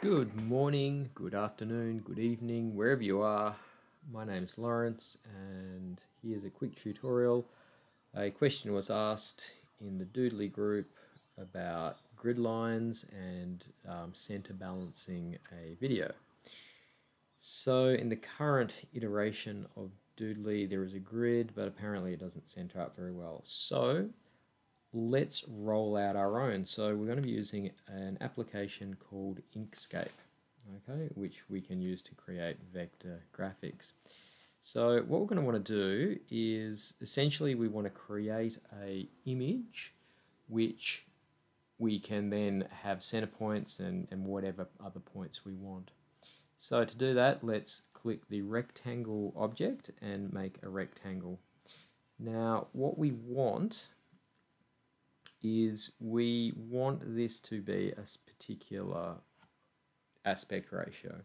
Good morning, good afternoon, good evening, wherever you are. My name is Lawrence, and here's a quick tutorial. A question was asked in the Doodly group about grid lines and center balancing a video. So in the current iteration of Doodly, there is a grid, but apparently it doesn't center up very well. So let's roll out our own. So we're going to be using an application called Inkscape, okay, which we can use to create vector graphics. So what we're going to want to do is essentially we want to create a image which we can then have center points and whatever other points we want. So to do that, let's click the rectangle object and make a rectangle. Now what we want is we want this to be a particular aspect ratio.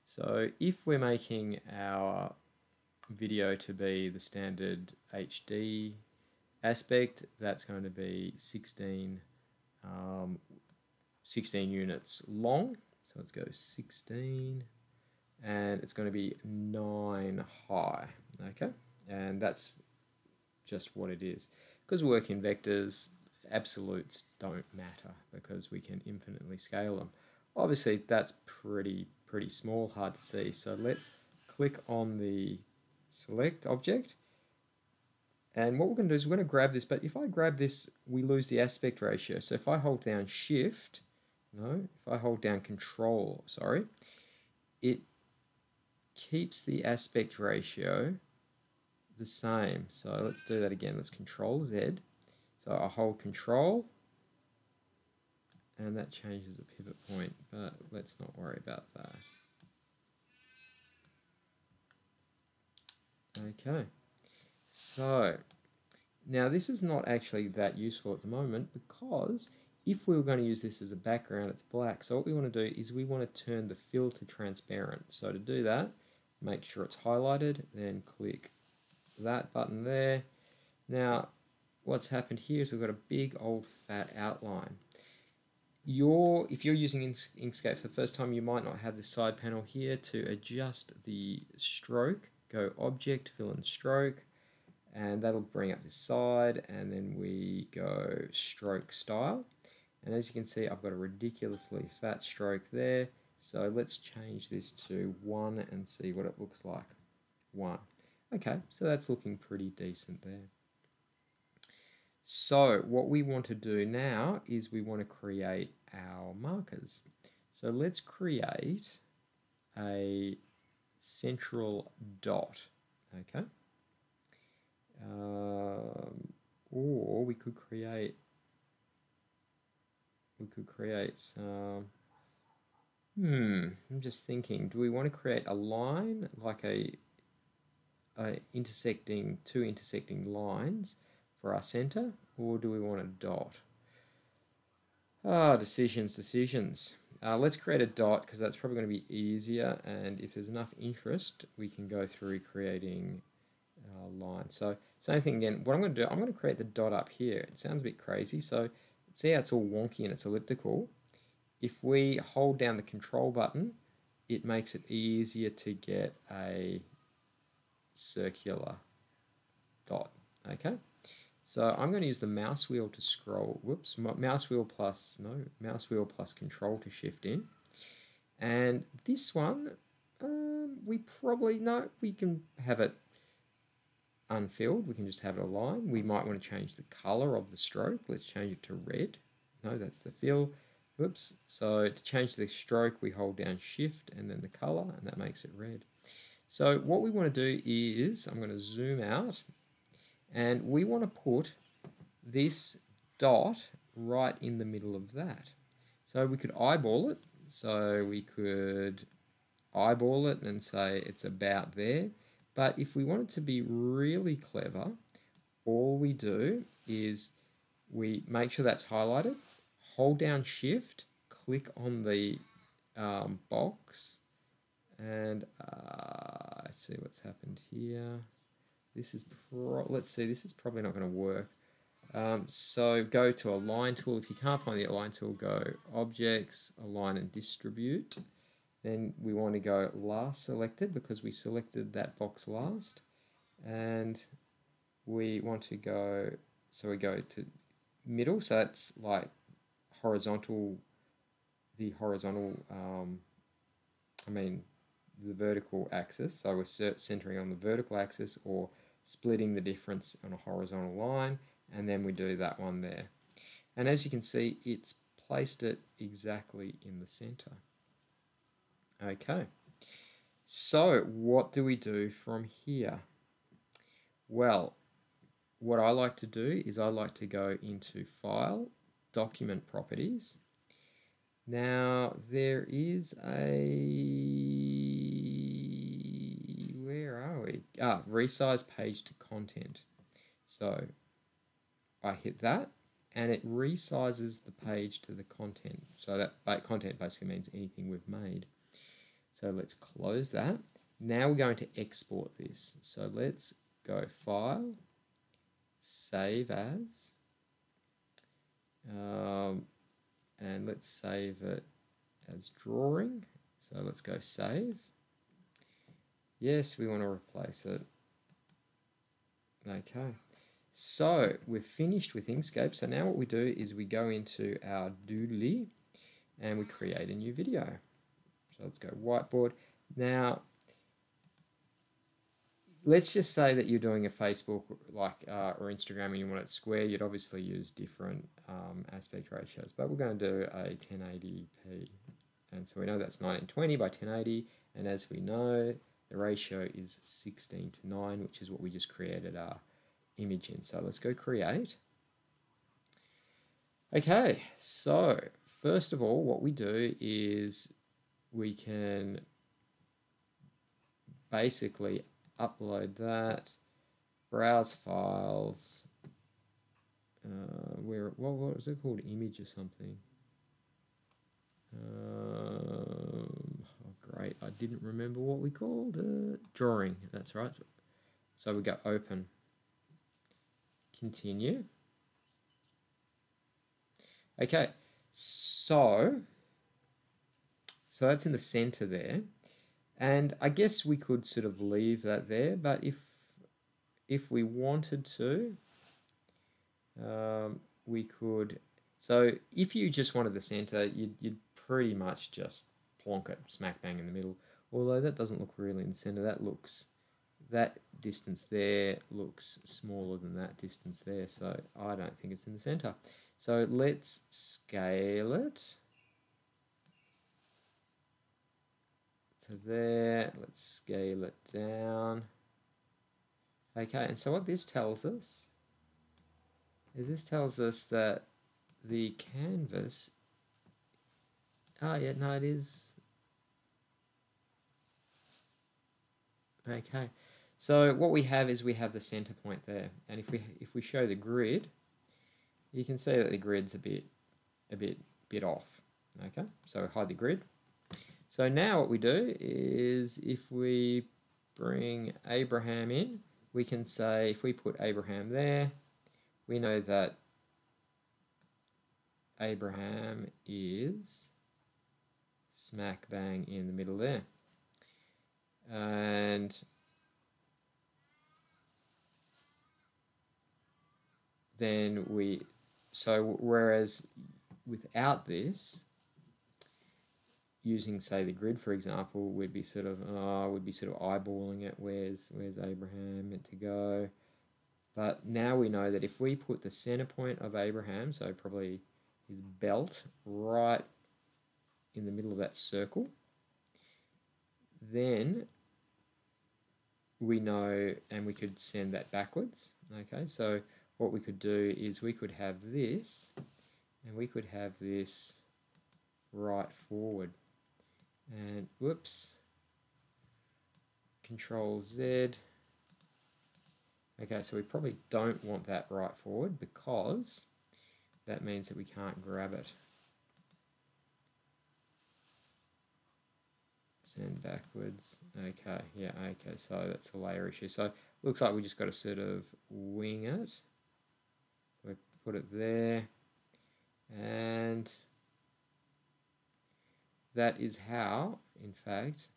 So if we're making our video to be the standard HD aspect, that's going to be 16 units long. So let's go 16, and it's going to be 9 high, okay? And that's just what it is. Because we work in vectors, absolutes don't matter because we can infinitely scale them. Obviously that's pretty small, hard to see, so let's click on the select object, and what we're going to do is we're going to grab this, but if I grab this we lose the aspect ratio. So if I hold down shift, if I hold down control, it keeps the aspect ratio the same. So let's do that again. Let's control Z. So I'll hold control and that changes the pivot point, but let's not worry about that. Okay, so now this is not actually that useful at the moment because if we were going to use this as a background, it's black. So what we want to do is we want to turn the fill to transparent. So to do that, make sure it's highlighted, then click that button there. Now what's happened here is we've got a big old fat outline. If you're using Inkscape for the first time, you might not have this side panel here to adjust the stroke. Go Object, Fill and Stroke, and that'll bring up this side, and then we go Stroke Style. And as you can see, I've got a ridiculously fat stroke there. So let's change this to 1 and see what it looks like. 1. Okay, so that's looking pretty decent there. So what we want to do now is we want to create our markers. So let's create a central dot, okay? Or we could create, I'm just thinking, do we want to create a line, like two intersecting lines for our center, or do we want a dot? Decisions. Let's create a dot because that's probably going to be easier, and if there's enough interest we can go through creating a line. So same thing again, what I'm going to do, I'm going to create the dot up here. It sounds a bit crazy, so see how it's all wonky and it's elliptical. If we hold down the control button, it makes it easier to get a circular dot, okay? So I'm going to use the mouse wheel to scroll, mouse wheel plus control to shift in. And this one, we can have it unfilled, we can just have it a line. We might want to change the color of the stroke. Let's change it to red. No, that's the fill. Whoops. So to change the stroke, we hold down shift and then the color, and that makes it red. So what we want to do is, I'm going to zoom out, and we want to put this dot right in the middle of that. So we could eyeball it. So we could eyeball it and say it's about there. But if we want it to be really clever, all we do is we make sure that's highlighted, hold down shift, click on the box, and let's see what's happened here. This is let's see, this is probably not going to work. So go to Align tool. If you can't find the Align tool, go Objects, Align and Distribute. Then we want to go last selected because we selected that box last. And we want to go, so we go to middle, so that's like horizontal, the horizontal, the vertical axis. So we're centering on the vertical axis or splitting the difference on a horizontal line, and then we do that one there. And as you can see, it's placed it exactly in the center. Okay, so what do we do from here? Well, what I like to do is I like to go into File, Document Properties. Now there is a, where are we? Resize page to content. So I hit that and it resizes the page to the content. So that content basically means anything we've made. So let's close that. Now we're going to export this. So let's go File, Save As, and let's save it as drawing. So let's go Save. Yes, we want to replace it. Okay, so we're finished with Inkscape. So now what we do is we go into our Doodly and we create a new video. So let's go whiteboard. Now, let's just say that you're doing a Facebook or Instagram and you want it square. You'd obviously use different aspect ratios, but we're going to do a 1080p. And so we know that's 1920 by 1080. And as we know, the ratio is 16 to 9, which is what we just created our image in. So let's go create. Okay, so first of all, what we do is we can basically upload that, browse files, what was it called, image or something? Oh great, I didn't remember what we called it. Drawing, that's right. So we go open, continue. Okay, so that's in the center there. And I guess we could sort of leave that there, but if we wanted to, we could. So if you just wanted the center, you'd pretty much just plonk it smack bang in the middle. Although that doesn't look really in the center. That distance there looks smaller than that distance there. So I don't think it's in the center. So let's scale it. To there, let's scale it down. Okay, and so what this tells us is that the canvas, it is. Okay, so what we have is we have the center point there, and if we show the grid, you can see that the grid's a bit off. Okay, so hide the grid. So now what we do is if we bring Abraham in, we can say if we put Abraham there, we know that Abraham is smack bang in the middle there. And then whereas without this, using say the grid for example, we'd be sort of eyeballing it. Where's Abraham meant to go? But now we know that if we put the center point of Abraham, so probably his belt, right in the middle of that circle, then we know, and we could send that backwards. Okay, so what we could do is we could have this, and we could have this right forward. And whoops, Control Z. Okay, so we probably don't want that right forward because that means that we can't grab it. Send backwards. Okay, yeah, okay, so that's the layer issue. So looks like we just got to sort of wing it. We're put it there. And that is how, in fact,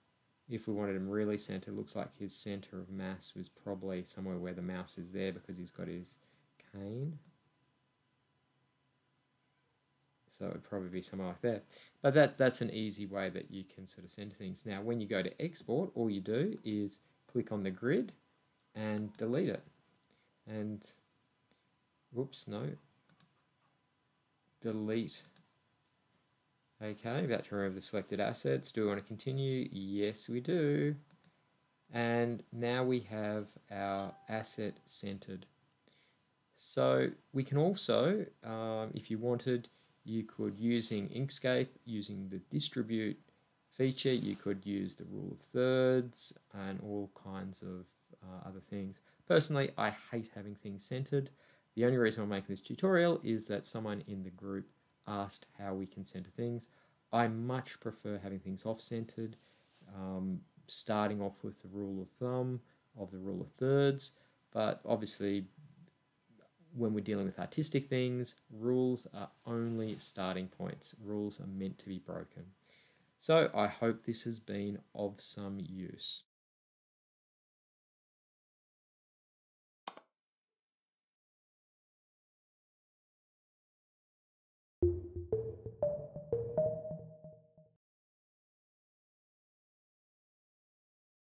if we wanted him really centered, it looks like his center of mass was probably somewhere where the mouse is there because he's got his cane. So it would probably be somewhere like there. But that's an easy way that you can sort of center things. Now, when you go to export, all you do is click on the grid and delete it. And, whoops, no. Delete. Okay, about to remove the selected assets. Do we want to continue? Yes, we do. And now we have our asset centered. So we can also, if you wanted, you could, using Inkscape, using the distribute feature, you could use the rule of thirds and all kinds of other things. Personally, I hate having things centered. The only reason I'm making this tutorial is that someone in the group asked how we can center things. I much prefer having things off-centered, starting off with the rule of thumb of the rule of thirds, but obviously when we're dealing with artistic things, rules are only starting points. Rules are meant to be broken. So I hope this has been of some use.